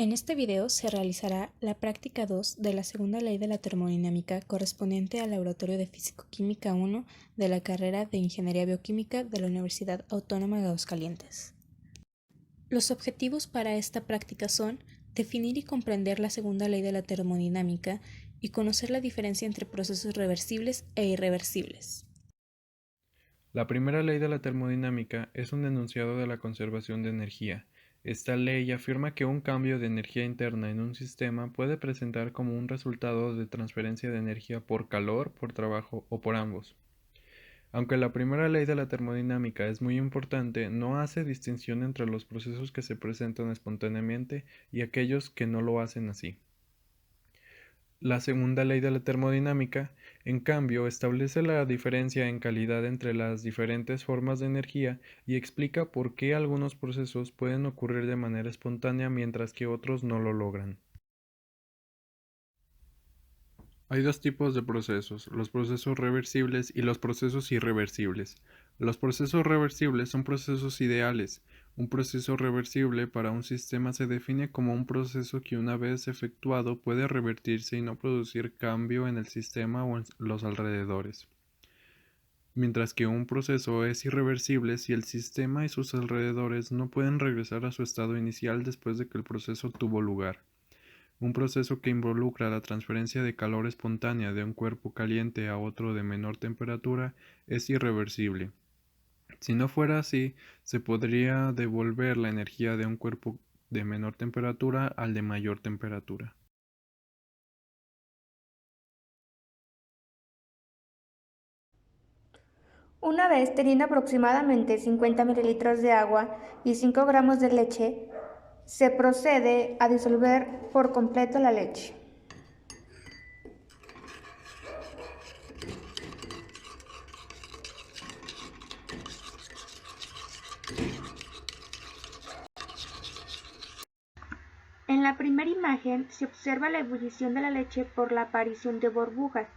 En este video se realizará la práctica 2 de la segunda ley de la termodinámica correspondiente al Laboratorio de Físico-Química 1 de la carrera de Ingeniería Bioquímica de la Universidad Autónoma de Aguascalientes. Los objetivos para esta práctica son definir y comprender la segunda ley de la termodinámica y conocer la diferencia entre procesos reversibles e irreversibles. La primera ley de la termodinámica es un enunciado de la conservación de energía. Esta ley afirma que un cambio de energía interna en un sistema puede presentar como un resultado de transferencia de energía por calor, por trabajo o por ambos. Aunque la primera ley de la termodinámica es muy importante, no hace distinción entre los procesos que se presentan espontáneamente y aquellos que no lo hacen así. La segunda ley de la termodinámica, en cambio, establece la diferencia en calidad entre las diferentes formas de energía y explica por qué algunos procesos pueden ocurrir de manera espontánea mientras que otros no lo logran. Hay dos tipos de procesos, los procesos reversibles y los procesos irreversibles. Los procesos reversibles son procesos ideales. Un proceso reversible para un sistema se define como un proceso que una vez efectuado puede revertirse y no producir cambio en el sistema o en los alrededores. Mientras que un proceso es irreversible si el sistema y sus alrededores no pueden regresar a su estado inicial después de que el proceso tuvo lugar. Un proceso que involucra la transferencia de calor espontánea de un cuerpo caliente a otro de menor temperatura es irreversible. Si no fuera así, se podría devolver la energía de un cuerpo de menor temperatura al de mayor temperatura. Una vez teniendo aproximadamente 50 mililitros de agua y 5 gramos de leche, se procede a disolver por completo la leche. En la primera imagen se observa la ebullición de la leche por la aparición de burbujas.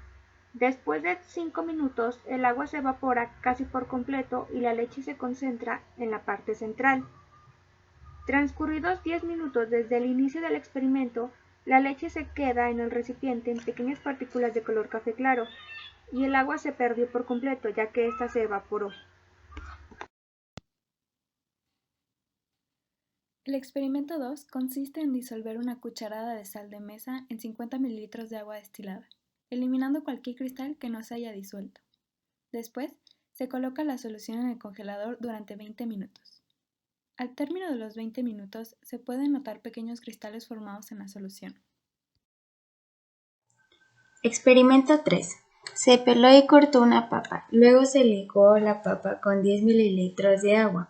Después de 5 minutos, el agua se evapora casi por completo y la leche se concentra en la parte central. Transcurridos 10 minutos desde el inicio del experimento, la leche se queda en el recipiente en pequeñas partículas de color café claro, y el agua se perdió por completo ya que ésta se evaporó. El experimento 2 consiste en disolver una cucharada de sal de mesa en 50 mililitros de agua destilada, eliminando cualquier cristal que no se haya disuelto. Después, se coloca la solución en el congelador durante 20 minutos. Al término de los 20 minutos, se pueden notar pequeños cristales formados en la solución. Experimento 3. Se peló y cortó una papa. Luego se licuó la papa con 10 mililitros de agua.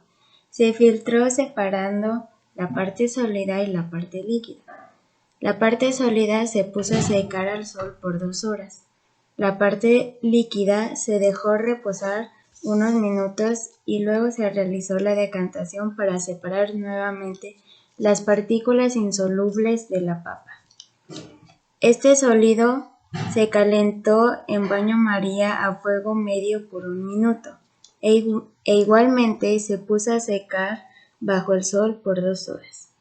Se filtró separando la parte sólida y la parte líquida. La parte sólida se puso a secar al sol por 2 horas. La parte líquida se dejó reposar unos minutos y luego se realizó la decantación para separar nuevamente las partículas insolubles de la papa. Este sólido se calentó en baño María a fuego medio por 1 minuto e igualmente se puso a secar bajo el sol por 2 horas.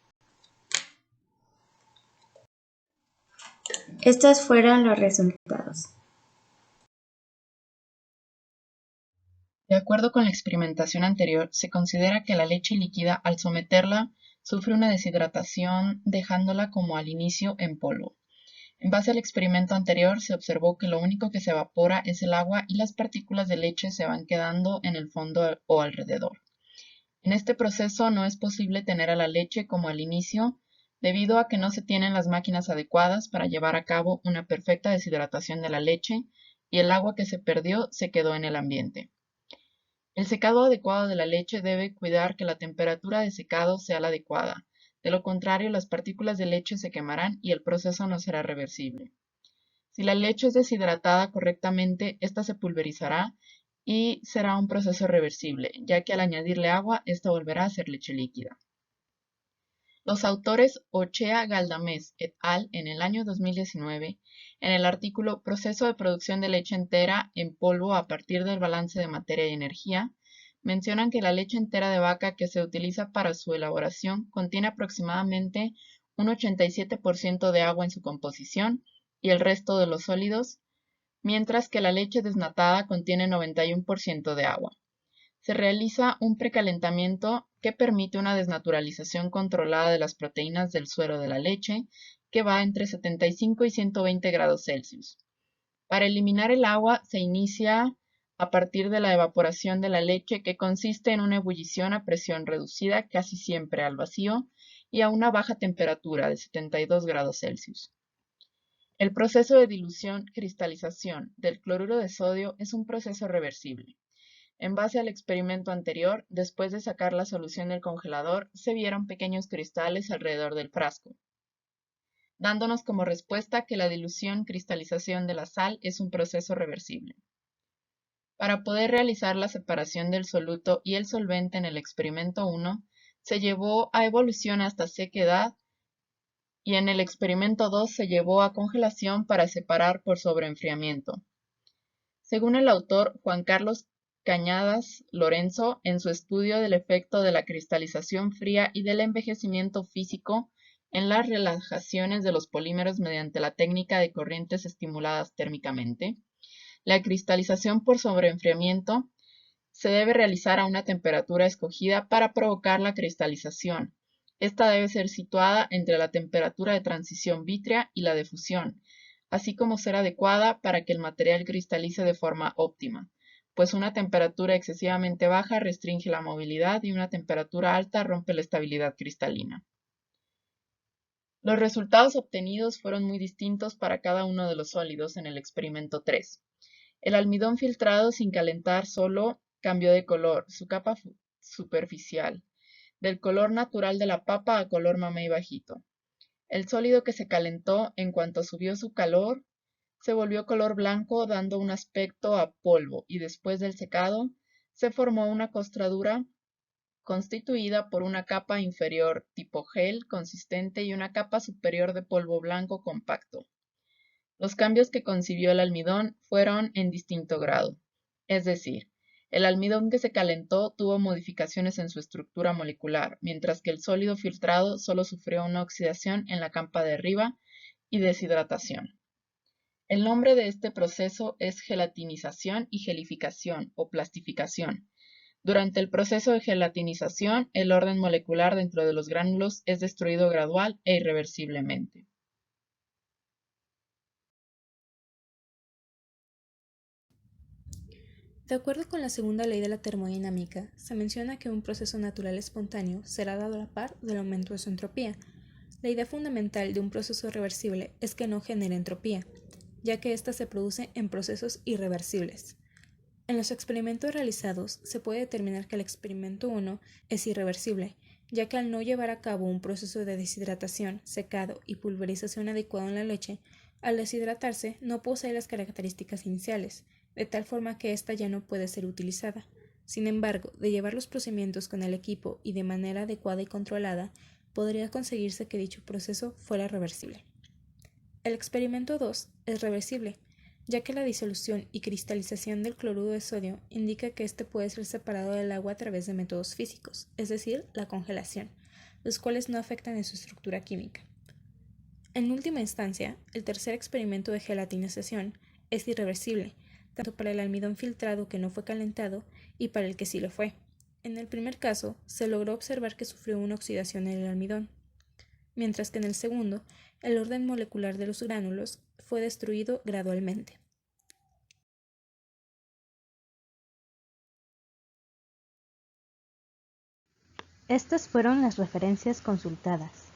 Estos fueron los resultados. De acuerdo con la experimentación anterior, se considera que la leche líquida, al someterla, sufre una deshidratación, dejándola como al inicio en polvo. En base al experimento anterior, se observó que lo único que se evapora es el agua y las partículas de leche se van quedando en el fondo o alrededor. En este proceso no es posible tener a la leche como al inicio, debido a que no se tienen las máquinas adecuadas para llevar a cabo una perfecta deshidratación de la leche y el agua que se perdió se quedó en el ambiente. El secado adecuado de la leche debe cuidar que la temperatura de secado sea la adecuada. De lo contrario, las partículas de leche se quemarán y el proceso no será reversible. Si la leche es deshidratada correctamente, esta se pulverizará y será un proceso reversible, ya que al añadirle agua, esta volverá a ser leche líquida. Los autores Ochea Galdamés et al. En el año 2019, en el artículo Proceso de producción de leche entera en polvo a partir del balance de materia y energía, mencionan que la leche entera de vaca que se utiliza para su elaboración contiene aproximadamente un 87% de agua en su composición y el resto de los sólidos, mientras que la leche desnatada contiene 91% de agua. Se realiza un precalentamiento que permite una desnaturalización controlada de las proteínas del suero de la leche, que va entre 75 y 120 grados Celsius. Para eliminar el agua se inicia a partir de la evaporación de la leche, que consiste en una ebullición a presión reducida, casi siempre al vacío, y a una baja temperatura de 72 grados Celsius. El proceso de dilución-cristalización del cloruro de sodio es un proceso reversible. En base al experimento anterior, después de sacar la solución del congelador, se vieron pequeños cristales alrededor del frasco, dándonos como respuesta que la dilución-cristalización de la sal es un proceso reversible. Para poder realizar la separación del soluto y el solvente en el experimento 1, se llevó a evolución hasta sequedad y en el experimento 2 se llevó a congelación para separar por sobreenfriamiento. Según el autor Juan Carlos Cañadas Lorenzo, en su estudio del efecto de la cristalización fría y del envejecimiento físico en las relajaciones de los polímeros mediante la técnica de corrientes estimuladas térmicamente, la cristalización por sobreenfriamiento se debe realizar a una temperatura escogida para provocar la cristalización. Esta debe ser situada entre la temperatura de transición vítrea y la de fusión, así como ser adecuada para que el material cristalice de forma óptima, pues una temperatura excesivamente baja restringe la movilidad y una temperatura alta rompe la estabilidad cristalina. Los resultados obtenidos fueron muy distintos para cada uno de los sólidos en el experimento 3. El almidón filtrado sin calentar solo cambió de color, su capa superficial, del color natural de la papa a color mamey bajito. El sólido que se calentó, en cuanto subió su calor, se volvió color blanco dando un aspecto a polvo y después del secado se formó una costradura constituida por una capa inferior tipo gel consistente y una capa superior de polvo blanco compacto. Los cambios que concibió el almidón fueron en distinto grado, es decir, el almidón que se calentó tuvo modificaciones en su estructura molecular, mientras que el sólido filtrado solo sufrió una oxidación en la capa de arriba y deshidratación. El nombre de este proceso es gelatinización y gelificación o plastificación. Durante el proceso de gelatinización, el orden molecular dentro de los gránulos es destruido gradual e irreversiblemente. De acuerdo con la segunda ley de la termodinámica, se menciona que un proceso natural espontáneo será dado a la par del aumento de su entropía. La idea fundamental de un proceso reversible es que no genera entropía, ya que ésta se produce en procesos irreversibles. En los experimentos realizados se puede determinar que el experimento 1 es irreversible, ya que al no llevar a cabo un proceso de deshidratación, secado y pulverización adecuado en la leche, al deshidratarse no posee las características iniciales, de tal forma que ésta ya no puede ser utilizada. Sin embargo, de llevar los procedimientos con el equipo y de manera adecuada y controlada, podría conseguirse que dicho proceso fuera reversible. El experimento 2 es reversible, ya que la disolución y cristalización del cloruro de sodio indica que éste puede ser separado del agua a través de métodos físicos, es decir, la congelación, los cuales no afectan en su estructura química. En última instancia, el tercer experimento de gelatinización es irreversible, tanto para el almidón filtrado que no fue calentado y para el que sí lo fue. En el primer caso, se logró observar que sufrió una oxidación en el almidón, mientras que en el segundo, el orden molecular de los gránulos fue destruido gradualmente. Estas fueron las referencias consultadas.